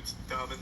it's Domin.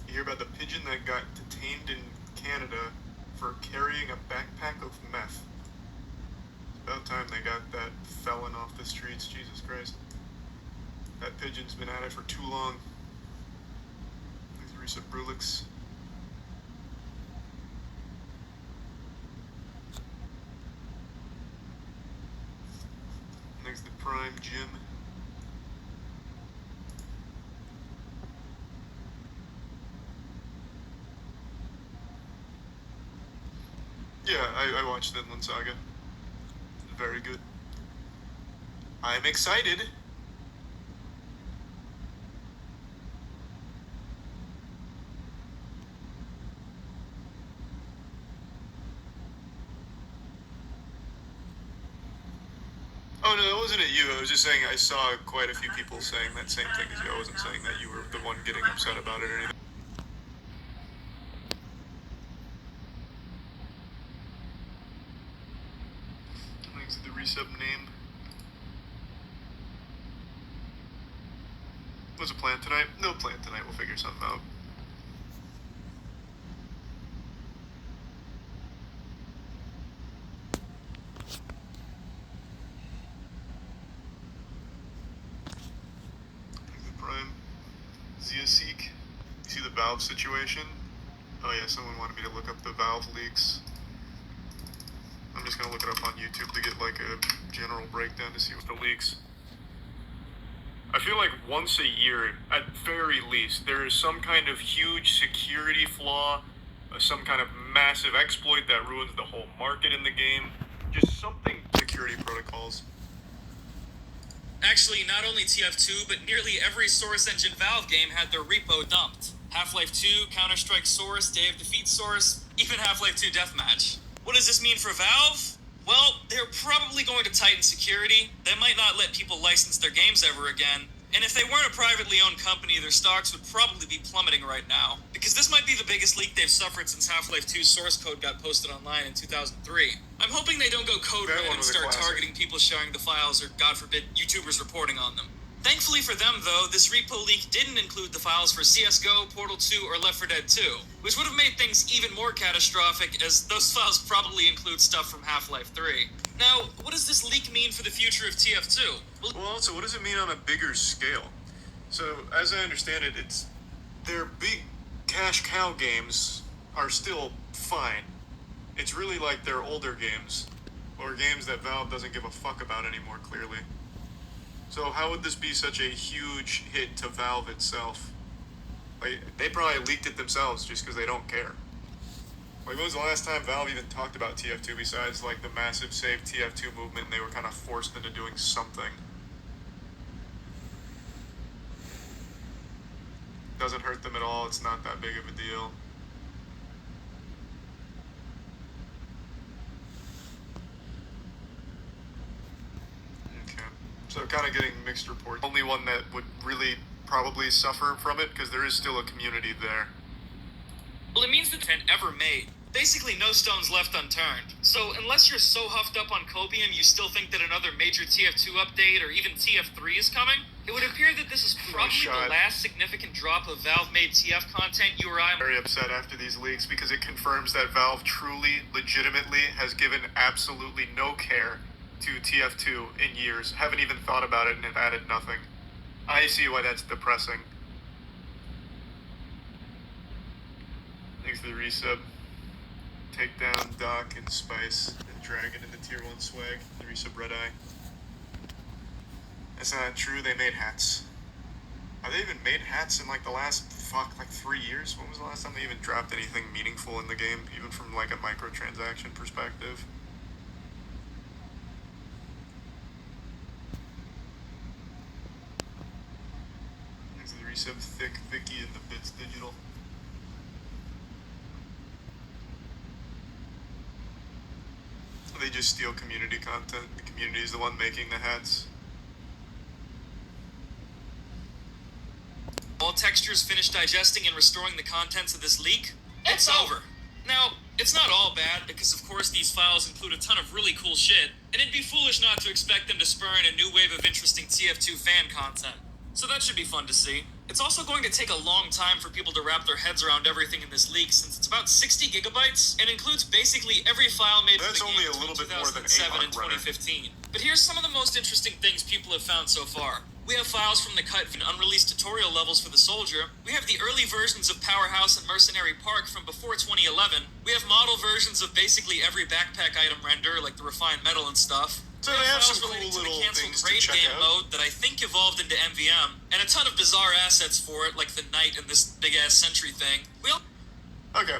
You hear about the pigeon that got detained in Canada for carrying a backpack of meth. It's about time they got that felon off the streets, Jesus Christ. That pigeon's been at it for too long. There's Risa Brulix. Next, the Prime Gym. Yeah, I watched Vinland Saga. Very good. I'm excited. Oh no, it wasn't at you. I was just saying I saw quite a few people saying that same thing as you. I wasn't saying that you were the one getting upset about it or anything. Thanks to the resub name. What's a plan tonight? No plan tonight. We'll figure something out. Prime. Ziaseek. You see the Valve situation? Oh yeah, someone wanted me to look up the Valve leaks. I'm just gonna look it up on YouTube to get like a general breakdown to see what the leaks. I feel like once a year, at very least, there is some kind of huge security flaw, some kind of massive exploit that ruins the whole market in the game. Just something security protocols. Actually, not only TF2, but nearly every Source Engine Valve game had their repo dumped. Half-Life 2, Counter-Strike Source, Day of Defeat Source, even Half-Life 2 Deathmatch. What does this mean for Valve? Well, they're probably going to tighten security. They might not let people license their games ever again. And if they weren't a privately owned company, their stocks would probably be plummeting right now. Because this might be the biggest leak they've suffered since Half-Life 2's source code got posted online in 2003. I'm hoping they don't go code red and start targeting people sharing the files or, God forbid, YouTubers reporting on them. Thankfully for them, though, this repo leak didn't include the files for CSGO, Portal 2, or Left 4 Dead 2, which would have made things even more catastrophic, as those files probably include stuff from Half-Life 3. Now, what does this leak mean for the future of TF2? Well, also, what does it mean on a bigger scale? So, as I understand it, it's their big cash cow games are still fine. It's really like their older games, or games that Valve doesn't give a fuck about anymore, clearly. So how would this be such a huge hit to Valve itself? Like, they probably leaked it themselves just because they don't care. Like, when was the last time Valve even talked about TF2 besides, like, the massive Save TF2 movement and they were kind of forced into doing something? Doesn't hurt them at all, it's not that big of a deal. So kind of getting mixed reports. Only one that would really probably suffer from it, because there is still a community there. Well, it means the tent ever made. Basically, no stones left unturned. So, unless you're so huffed up on Copium you still think that another major TF2 update or even TF3 is coming, it would appear that this is probably the last significant drop of Valve-made TF content you or I... I'm very upset after these leaks because it confirms that Valve truly, legitimately has given absolutely no care to TF2 in years, haven't even thought about it and have added nothing. I see why that's depressing. Thanks for the resub. Take down Doc and Spice and Dragon in the tier 1 swag. The resub Red Eye. That's not true, they made hats. Have they even made hats in like the last, 3 years? When was the last time they even dropped anything meaningful in the game, even from like a microtransaction perspective? Resub Thick Vicky and the Bits Digital. They just steal community content. The community is the one making the hats. All textures finished digesting and restoring the contents of this leak? It's over. Now, it's not all bad, because of course these files include a ton of really cool shit, and it'd be foolish not to expect them to spur in a new wave of interesting TF2 fan content. So that should be fun to see. It's also going to take a long time for people to wrap their heads around everything in this leak, since it's about 60 gigabytes and includes basically every file made That's for the only game a little bit between more than 2007 and Runner. 2015. But here's some of the most interesting things people have found so far. We have files from the cut and unreleased tutorial levels for the Soldier. We have the early versions of Powerhouse and Mercenary Park from before 2011. We have model versions of basically every backpack item render, like the refined metal and stuff. So We they have files some relating cool to the little canceled things to raid check game out. mode that I think evolved into MVM, and a ton of bizarre assets for it, like the Knight and this big-ass sentry thing. Okay,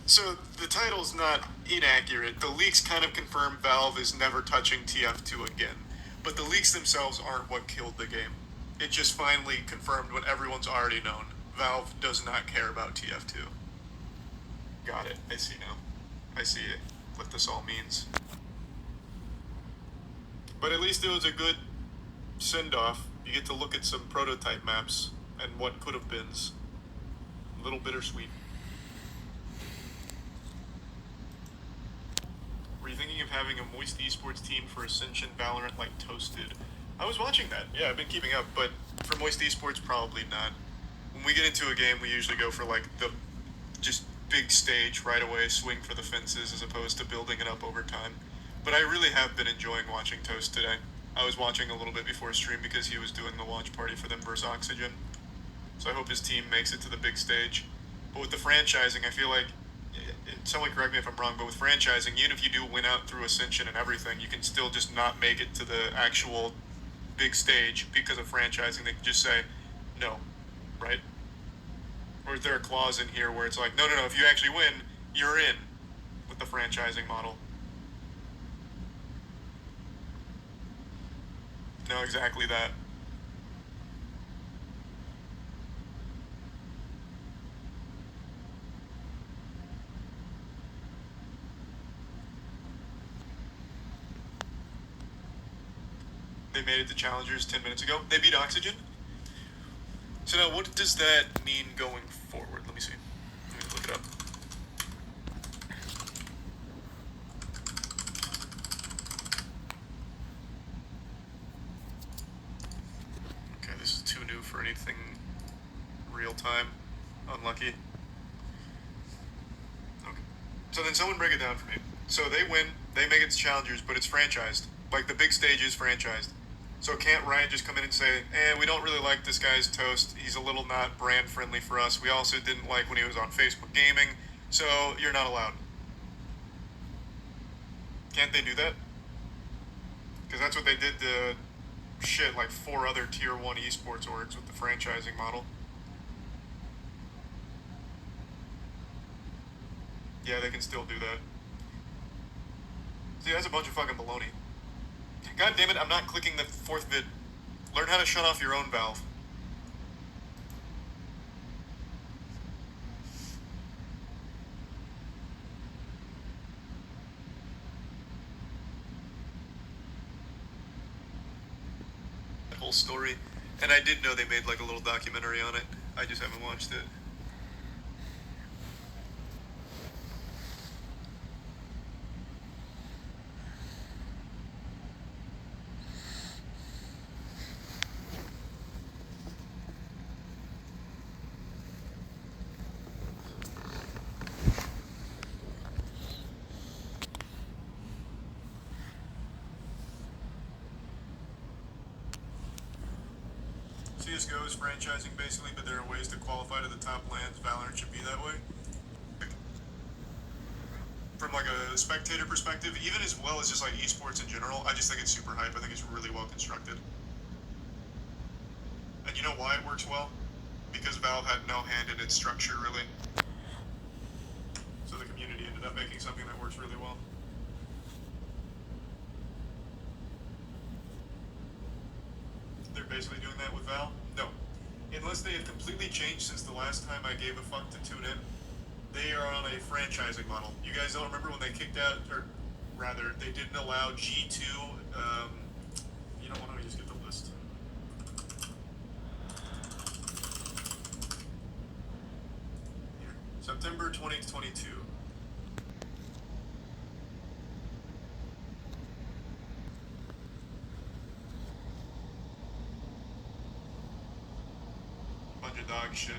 so the title's not inaccurate. The leaks kind of confirm Valve is never touching TF2 again, but the leaks themselves aren't what killed the game. It just finally confirmed what everyone's already known. Valve does not care about TF2. Got it. I see now. I see what this all means. But at least it was a good send-off. You get to look at some prototype maps and what could have beens. A little bittersweet. Were you thinking of having a Moist Esports team for Ascension Valorant like Toasted? I was watching that. Yeah, I've been keeping up, but for Moist Esports, probably not. When we get into a game, we usually go for like the just big stage right away, swing for the fences as opposed to building it up over time. But I really have been enjoying watching Toast today. I was watching a little bit before stream because he was doing the launch party for them versus Oxygen. So I hope his team makes it to the big stage. But with the franchising, I feel like, and someone correct me if I'm wrong, but with franchising, even if you do win out through Ascension and everything, you can still just not make it to the actual big stage because of franchising. They can just say, no, right? Or is there a clause in here where it's like, no, if you actually win, you're in with the franchising model? No, exactly that. They made it to Challengers 10 minutes ago. They beat Oxygen. So now what does that mean going forward? Let me see. Let me look it up. Okay, this is too new for anything real time. Unlucky. Okay. So then someone break it down for me. So they win, they make it to Challengers, but it's franchised. Like the big stage is franchised. So can't Riot just come in and say, we don't really like this guy's Toast. He's a little not brand friendly for us. We also didn't like when he was on Facebook Gaming, so you're not allowed. Can't they do that? Because that's what they did to like 4 other tier 1 esports orgs with the franchising model. Yeah, they can still do that. See, that's a bunch of fucking baloney. God damn it, I'm not clicking the 4th vid. Learn how to shut off your own valve. That whole story. And I did know they made like a little documentary on it. I just haven't watched it. CSGO is franchising basically, but there are ways to qualify to the top lands. Valorant should be that way. From like a spectator perspective, even as well as just like esports in general, I just think it's super hype. I think it's really well constructed. And you know why it works well? Because Valve had no hand in its structure, really. So the community ended up making something that works really well. They're basically doing that with Valve? No. Unless they have completely changed since the last time I gave a fuck to tune in, they are on a franchising model. You guys don't remember when they kicked out, or rather, they didn't allow G2, you know, why don't we just get the list? Here. September 2022. of dog shit.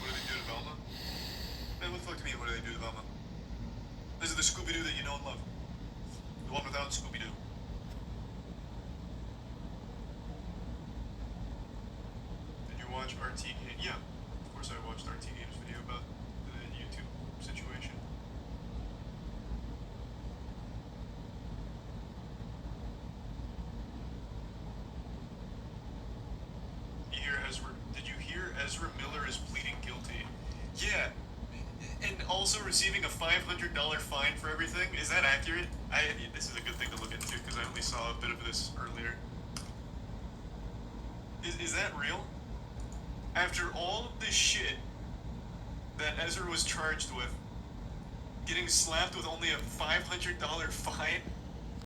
What do they do to Velma? Man, what the fuck do you mean, what do they do to Velma? This is the Scooby-Doo that you know and love. The one without Scooby-Doo. Did you watch RT Game? Yeah, of course I watched RT Game's video about the YouTube situation. Did you hear Ezra Miller is pleading guilty? Yeah, and also receiving a $500 fine for everything. Is that accurate? This is a good thing to look into because I only saw a bit of this earlier. Is that real? After all of this shit that Ezra was charged with, getting slapped with only a $500 fine?